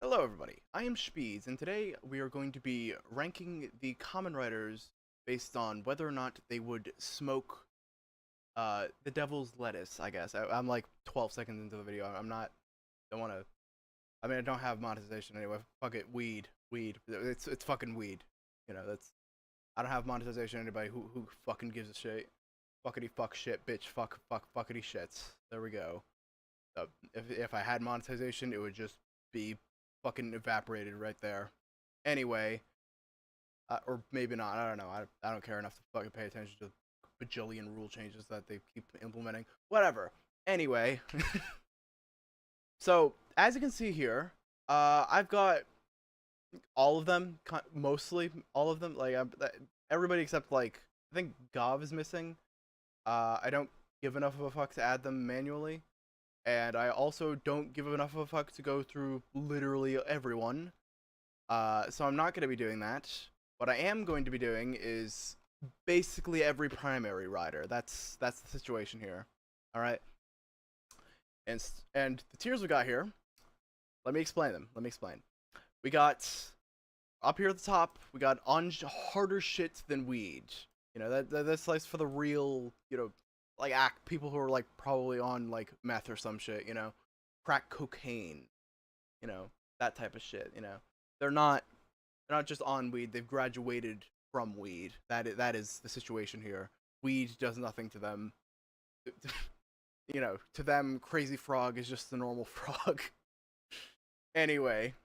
Hello everybody, I am Speeds, and today we are going to be ranking the Kamen Riders based on whether or not they would smoke the devil's lettuce, I guess. I'm like 12 seconds into the video. Don't want to, I mean, I don't have monetization anyway. Fuck it, weed. It's fucking weed. You know, I don't have monetization. Anybody who fucking gives a shit. Fuckity fuck shit, bitch, fuckity shits. There we go. If I had monetization, it would just be fucking evaporated right there. Anyway, or maybe not. I don't know. I don't care enough to fucking pay attention to bajillion rule changes that they keep implementing. Whatever. Anyway, so as you can see here, I've got all of them, mostly all of them. Like everybody except like I think Gav is missing. I don't give enough of a fuck to add them manually. And I also don't give enough of a fuck to go through literally everyone. So I'm not going to be doing that. What I am going to be doing is basically every primary rider. That's the situation here. All right. And the tiers we got here. Let me explain them. We got up here at the top. We got on harder shit than weed. You know that's like for the real. Like people who are like probably on like meth or some shit, crack cocaine, that type of shit, they're not just on weed, they've graduated from weed. That is the situation here. Weed does nothing to them. To them Crazy Frog is just the normal frog. Anyway,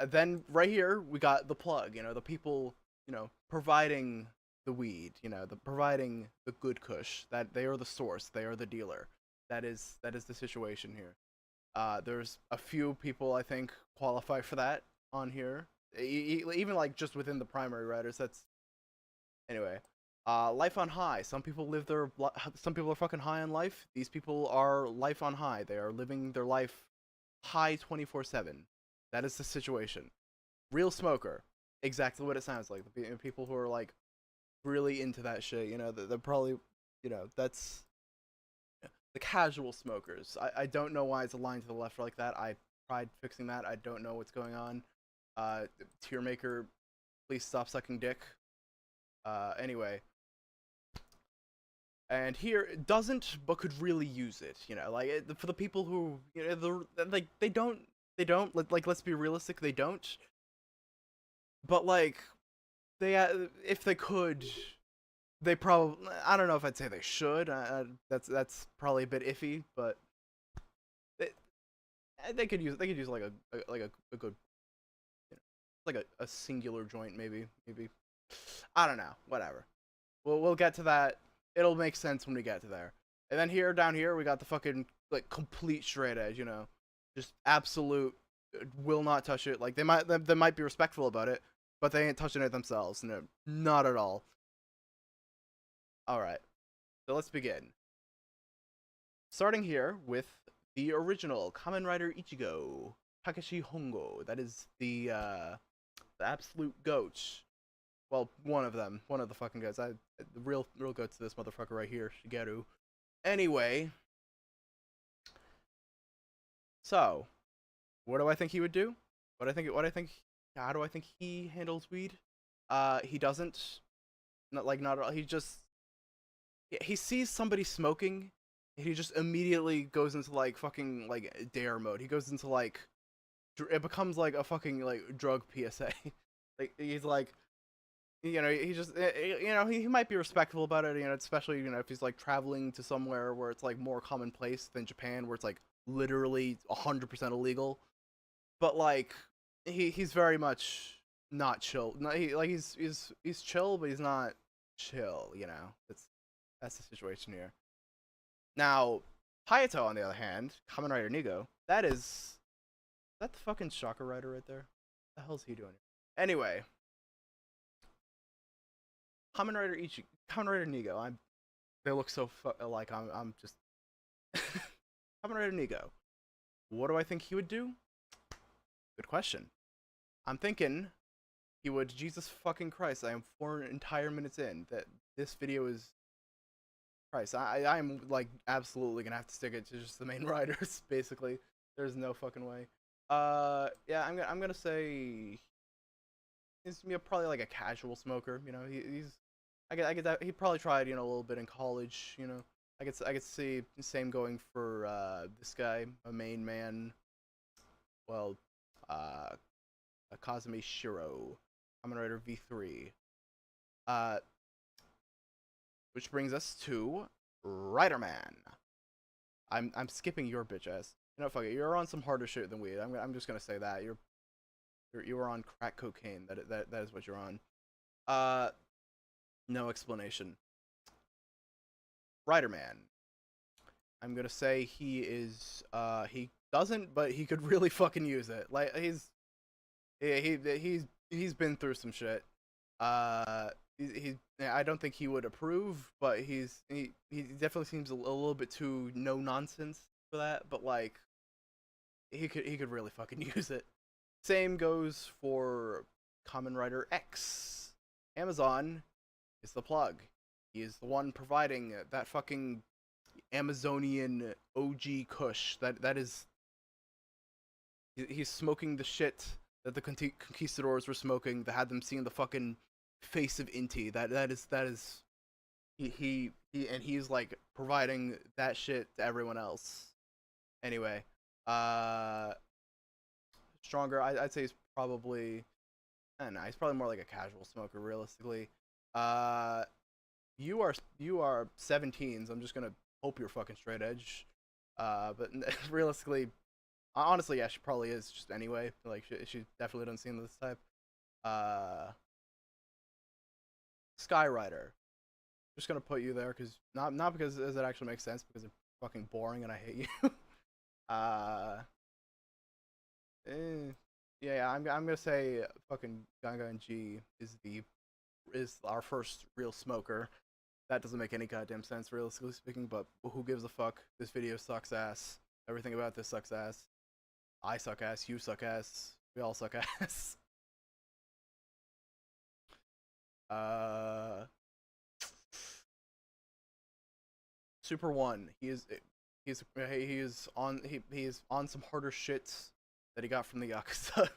then right here we got the plug, the people, providing the weed, the providing the good kush, that they are the source, they are the dealer. That is the situation here. There's a few people I think qualify for that on here, even like just within the primary riders. That's anyway. Life on high. Some people some people are fucking high on life. These people are life on high. They are living their life high 24/7. That is the situation. Real smoker. Exactly what it sounds like. The people who are like really into that shit, they're probably, that's the casual smokers. I don't know why it's aligned to the left like that. I tried fixing that. I don't know what's going on. Tier maker, please stop sucking dick. Anyway. And here, it doesn't, but could really use it, like, for the people who, like, they don't, like, let's be realistic, they don't, but, like, they, if they could, they probably, I don't know if I'd say they should, that's probably a bit iffy, but they could use like a good, like a singular joint, maybe, I don't know, whatever. We'll get to that. It'll make sense when we get to there. And then down here, we got the fucking, like, complete straight edge, just absolute, will not touch it. Like, they might be respectful about it, but they ain't touching it themselves. No, not at all. Alright, so let's begin. Starting here with the original Kamen Rider Ichigo, Takeshi Hongo. That is the absolute goat. Well, one of them. One of the fucking goats. The real goat's this motherfucker right here, Shigeru. Anyway. So, what do I think he would do? How do I think he handles weed? He doesn't. Not at all. He sees somebody smoking, and he just immediately goes into, like, fucking, like, dare mode. He goes into, like, it becomes, like, a fucking, like, drug PSA. Like, he's, like, he just, he might be respectful about it, especially, if he's, like, traveling to somewhere where it's, like, more commonplace than Japan, where it's, like, literally 100% illegal. But, like, he's very much not chill. No, he's chill, but he's not chill, That's the situation here. Now, Hayato, on the other hand, Kamen Rider Nigo, is that the fucking Shocker Rider right there? What the hell's he doing? Anyway, Kamen Rider Nigo. They look so like I'm just Kamen Rider Nigo. What do I think he would do? Good question. I'm thinking he would. Jesus fucking Christ! I am 4 entire minutes in. That this video is. Christ, I'm like absolutely gonna have to stick it to just the main riders. Basically, there's no fucking way. Yeah, I'm gonna say he's probably like a casual smoker. You know, he's I get that he probably tried a little bit in college. I could see the same going for this guy, a main man. Well, uh, Kazumi Shiro, Kamen Rider V3. Uh, which brings us to Rider Man. I'm skipping your bitch ass. Fuck it. You're on some harder shit than weed. I'm just gonna say that you are on crack cocaine. That is what you're on. Uh, no explanation. Rider Man. I'm gonna say he is. He doesn't, but he could really fucking use it. Like he's been through some shit. Uh, I don't think he would approve, but he definitely seems a little bit too no nonsense for that. But like he could really fucking use it. Same goes for Kamen Rider X. Amazon is the plug. He is the one providing that fucking Amazonian OG Kush. That is he's smoking the shit that the conquistadors were smoking that had them seeing the fucking face of Inti. That is and he's like providing that shit to everyone else. Anyway, uh, stronger. I'd say he's probably I don't know. He's probably more like a casual smoker, realistically. Uh, you are 17, so I'm just gonna hope you're fucking straight edge. But realistically, honestly, yeah, she probably is just anyway. Like she definitely doesn't seem this type. Uh, Skyrider. Just gonna put you there because not because it actually makes sense because it's fucking boring and I hate you. uh, eh, yeah, I'm gonna say fucking Ganga and G is our first real smoker. That doesn't make any goddamn sense, realistically speaking. But who gives a fuck? This video sucks ass. Everything about this sucks ass. I suck ass. You suck ass. We all suck ass. Uh, Super One. He is on some harder shits that he got from the Yakuza.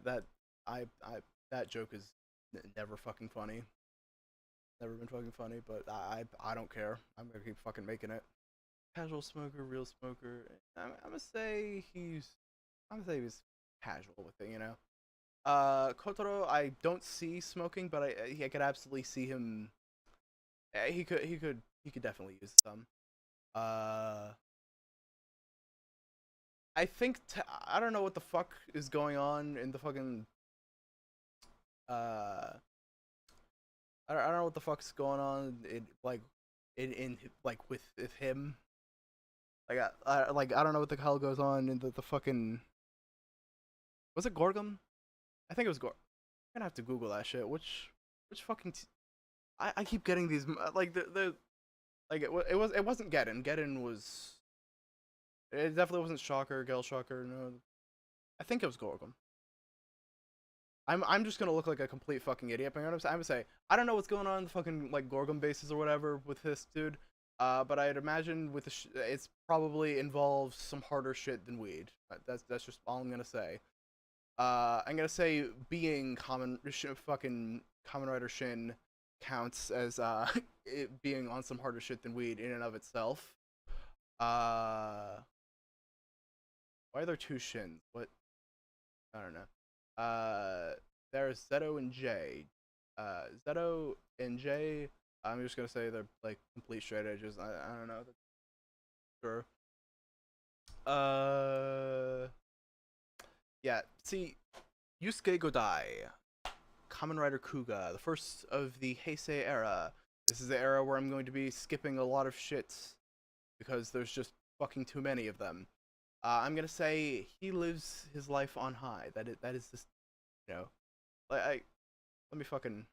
that I that joke is never fucking funny. Never been fucking funny, but I don't care. I'm gonna keep fucking making it. Casual smoker, real smoker. I'm gonna say he's casual with it. Kotaro, I don't see smoking, but I could absolutely see him. He could definitely use some. Uh, I think I don't know what the fuck is going on in the fucking uh. I don't know what the fuck's going on in like with him. I don't know what the hell goes on in the fucking was it Gorgum? I think it was Gorgum. I'm gonna have to Google that shit. Which fucking I keep getting these like the like it wasn't Geddon. Geddon was it definitely wasn't Shocker, Gel Shocker. No, I think it was Gorgum. I'm just gonna look like a complete fucking idiot. But I'm gonna say I don't know what's going on in the fucking like Gorgum bases or whatever with this dude. But I'd imagine with it's probably involves some harder shit than weed. That's just all I'm gonna say. I'm gonna say being fucking Kamen Rider Shin counts as it being on some harder shit than weed in and of itself. Why are there two Shins? What? I don't know. There's Zeto and J. Zeto and J. I'm just gonna say they're like complete straight edges. I don't know. Sure. Uh, yeah. See, Yusuke Godai, Kamen Rider Kuga, the first of the Heisei era. This is the era where I'm going to be skipping a lot of shits because there's just fucking too many of them. I'm gonna say he lives his life on high. That is just you know, like let me fucking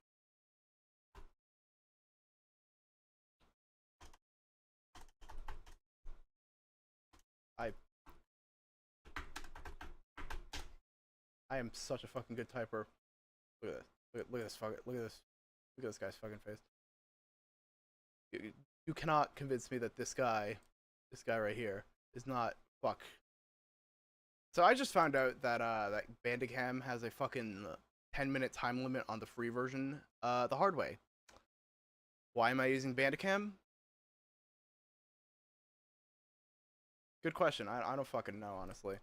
I I am such a fucking good typer. Look at this. Look at this fucking look at this guy's fucking face. You cannot convince me that this guy right here is not fuck So I just found out that that Bandicam has a fucking 10-minute time limit on the free version. The hard way. Why am I using Bandicam? Good question. I don't fucking know, honestly.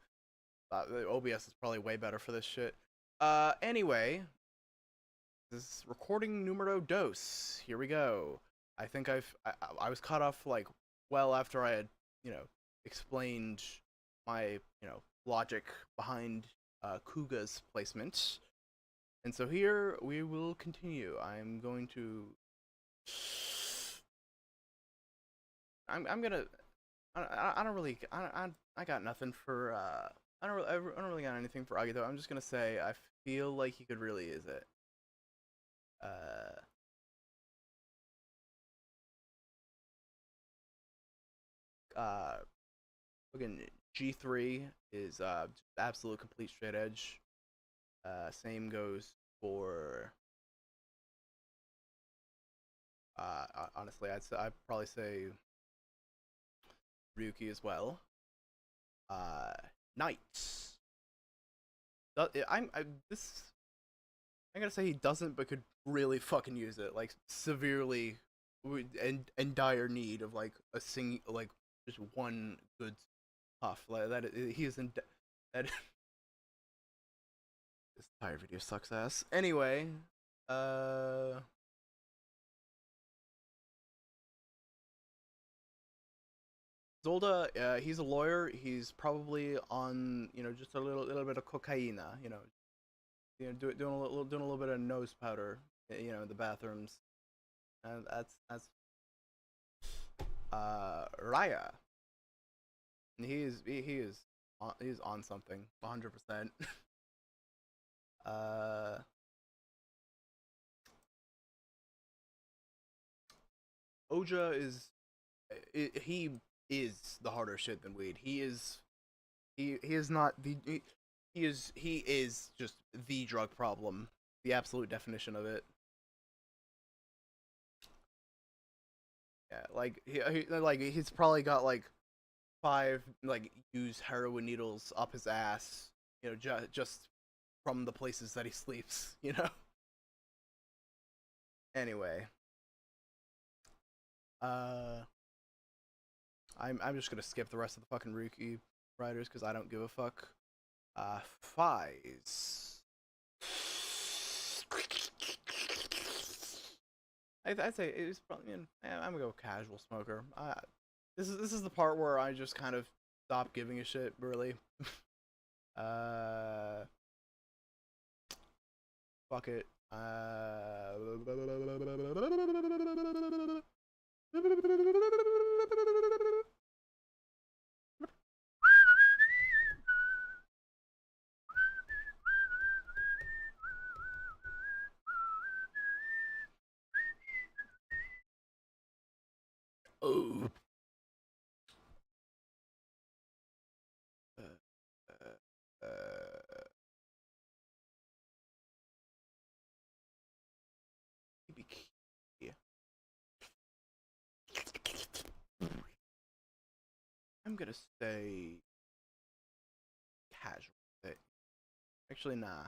The OBS is probably way better for this shit. Anyway, this is recording numero dos. Here we go. I think I was cut off like well after I had, you know, explained my, logic behind Kuga's placement. And so here we will continue. I'm going to I'm gonna I don't really I got nothing for I don't really got anything for Agito. I'm just gonna say I feel like he could really use it. Uh, uh, Again, G3 is absolute complete straight edge. Same goes for honestly, I'd probably say Ryuki as well. Uh, Knights. This I'm gonna say he doesn't, but could really fucking use it, like severely, in dire need of like a like just one good puff like that. He is in that. This entire video sucks ass. Anyway, uh, Zolda, he's a lawyer. He's probably on, just a little bit of cocaine, doing a little bit of nose powder, in the bathrooms. And that's Raya. And he's on something 100%. uh Oja he is the harder shit than weed. He is not he is just the drug problem, the absolute definition of it. Yeah, like he's probably got like 5 like used heroin needles up his ass, just from the places that he sleeps. Anyway, uh, I'm just gonna skip the rest of the fucking Ryuki writers because I don't give a fuck. Fies. I'd say it's probably. I'm gonna go casual smoker. This is the part where I just kind of stop giving a shit, really. uh, Fuck it. Oh. Uh, uh, I'm gonna say casual. Actually, nah.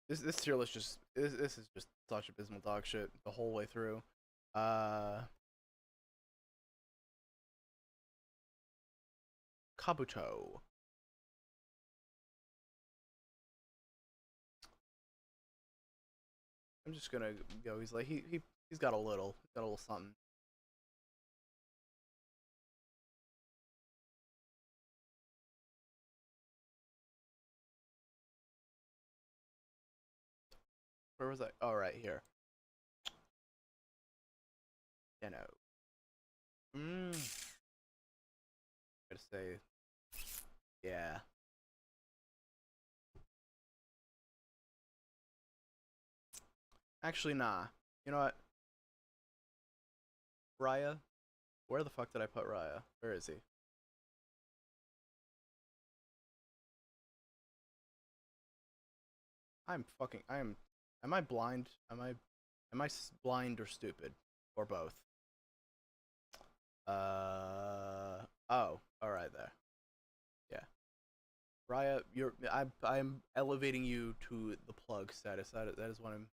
This tier list this is just such abysmal dog shit the whole way through. Uh, Kabuto. I'm just gonna go. He's like he's got a little something. Where was I? Oh, right here. You know. Gotta say, yeah. Actually, nah. You know what? Raya. Where the fuck did I put Raya? Where is he? I'm fucking. I am. Am I blind? Am I? Am I blind or stupid? Or both? Oh, alright there. Yeah. Raya, I'm elevating you to the plug status. That is what I'm.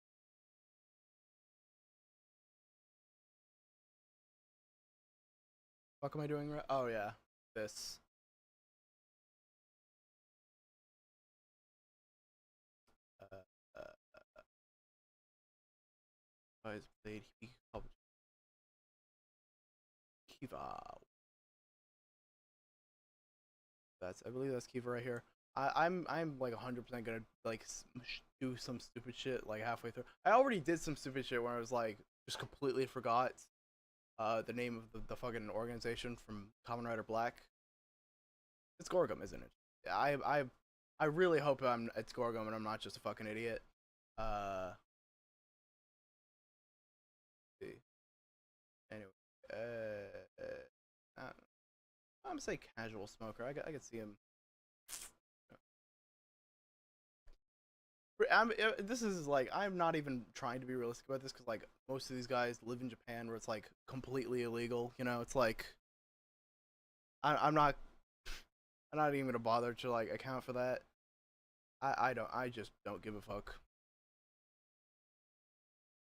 What am I doing? Oh yeah, this. Uh, uh, his blade. Kiva. I believe that's Kiva right here. I'm like 100% gonna like do some stupid shit like halfway through. I already did some stupid shit where I was like just completely forgot the name of the fucking organization from Kamen Rider Black. It's Gorgum, isn't it? I really hope it's Gorgum and I'm not just a fucking idiot. See. Anyway, I'm gonna say casual smoker. I could see him. This is like I'm not even trying to be realistic about this because like most of these guys live in Japan where it's like completely illegal. You know, it's like I'm not even gonna bother to like account for that. I just don't give a fuck.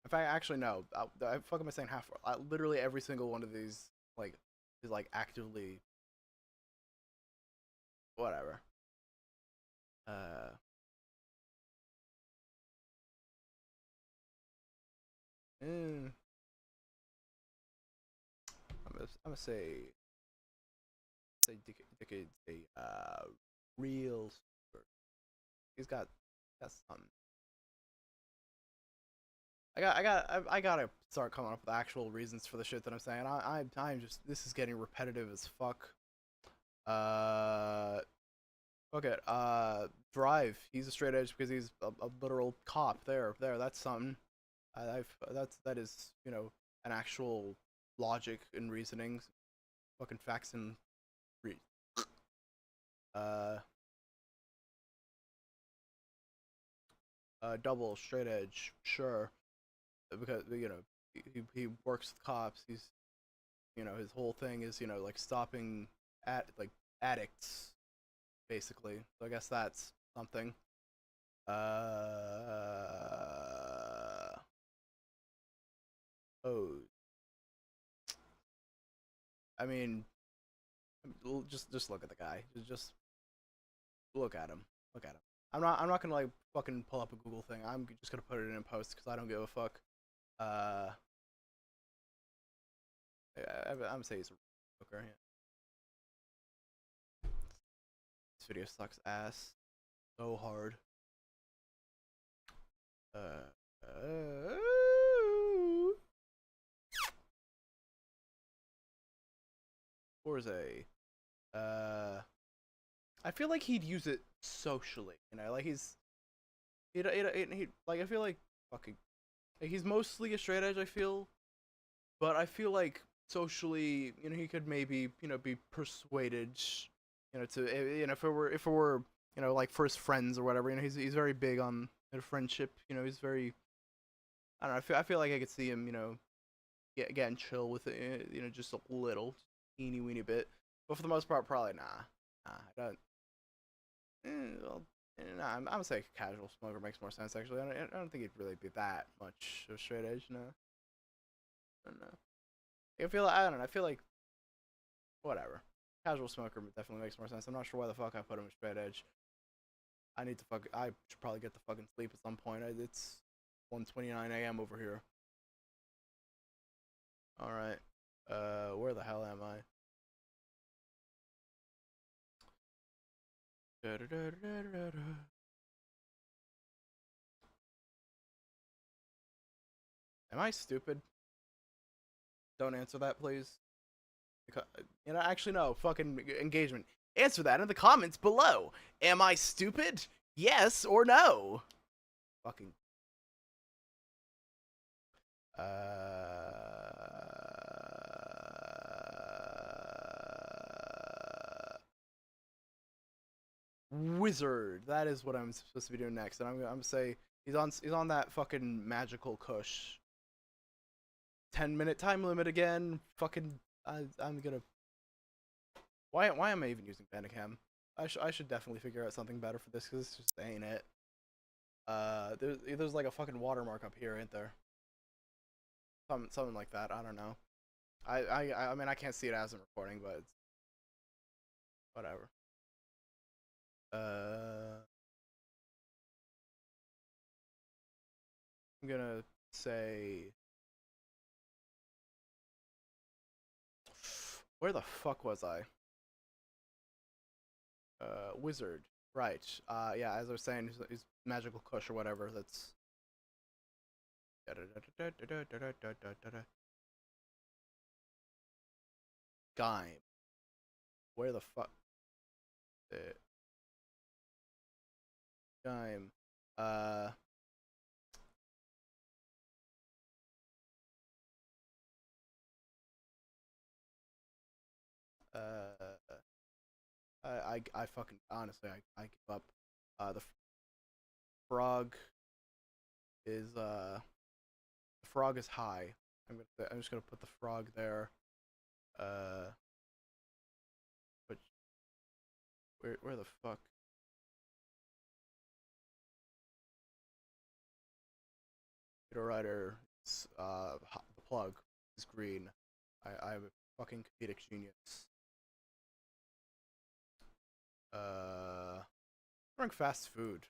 In fact, actually no. I fuck am I saying half? Literally every single one of these like is like actively whatever. Uh, eh, I'm gonna say Dickens a real. He's got something. I gotta start coming up with actual reasons for the shit that I'm saying. I'm just this is getting repetitive as fuck. Uh, okay. Drive. He's a straight edge because he's a literal cop. That's something. That is an actual logic and reasonings, fucking facts and re- uh double straight edge, sure, because he works with cops. He's his whole thing is like stopping at like addicts basically. So I guess that's something. Oh, I mean, just look at the guy. Just look at him. Look at him. I'm not gonna like fucking pull up a Google thing. I'm just gonna put it in post because I don't give a fuck. Uh, I'm saying he's a okay. Yeah. This video sucks ass so hard. Uh, uh, Forza. Uh, I feel like he'd use it socially. Like he like I feel like fucking like he's mostly a straight edge. I feel, but I feel like socially, he could maybe be persuaded, to if it were like for his friends or whatever. He's very big on friendship. He's very I don't know. I feel like I could see him getting chill with it. Just a little teeny weeny bit, but for the most part, probably nah. I don't. Well, nah, I'm gonna say casual smoker makes more sense actually. I don't think it'd really be that much of straight edge. No, I don't know. I don't know. I feel like whatever. Casual smoker definitely makes more sense. I'm not sure why the fuck I put him in straight edge. I need to I should probably get the fucking sleep at some point. It's 1:29 a.m. over here. All right. Where the hell am I? Am I stupid? Don't answer that, please. Actually, no. Fucking engagement. Answer that in the comments below. Am I stupid? Yes or no? Fucking. Wizard. That is what I'm supposed to be doing next, and I'm gonna say he's on that fucking magical Kush. 10-minute time limit again. Fucking, I'm gonna. Why am I even using Bandicam? I should definitely figure out something better for this because this just ain't it. There's like a fucking watermark up here, ain't there? Something like that. I don't know. I mean I can't see it as I'm recording, but it's whatever. I'm gonna say, where the fuck was I? Wizard. Right. Yeah, as I was saying, he's magical kush or whatever. That's. Gaim. Where the fuck? Gaim. Uh. I fucking honestly I give up. The frog is the frog is high. I'm just gonna put the frog there. But where the fuck? Hero Rider. The plug is green. I'm a fucking comedic genius. Rank fast food.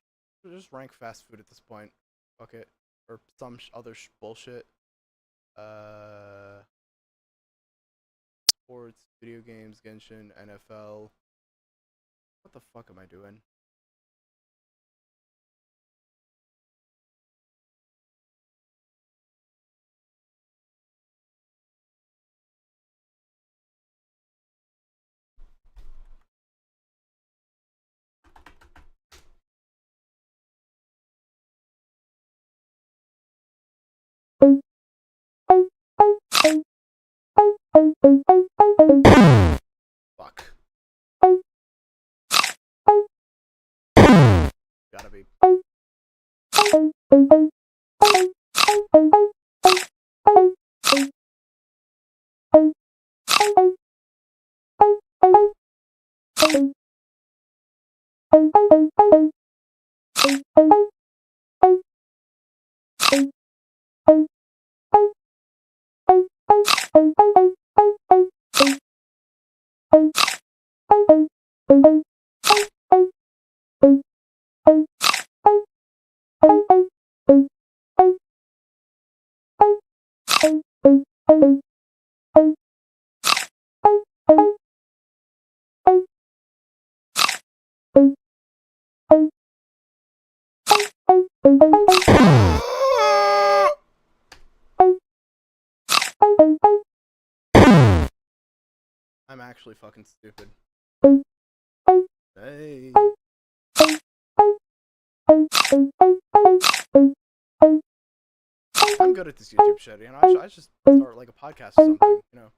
Just rank fast food at this point. Fuck it. Or some other bullshit. Sports, video games, Genshin, NFL. What the fuck am I doing? Fuck. Gotta be. I'm actually fucking stupid. Hey. I'm good at this YouTube shit, you know. I should start like a podcast or something, you know.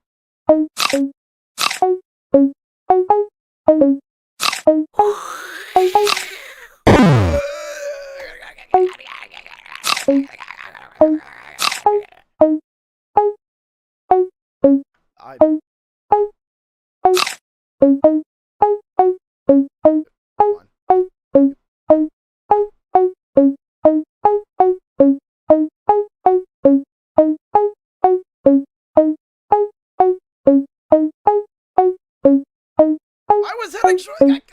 I was heading straight.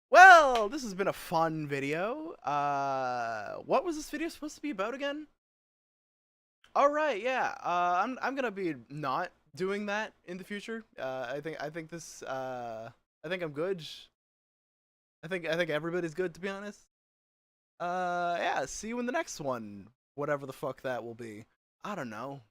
Well, this has been a fun video. What was this video supposed to be about again? All right, yeah. I'm gonna be not doing that in the future. I think this. I think I'm good. I think everybody's good, to be honest. Yeah. See you in the next one, whatever the fuck that will be. I don't know.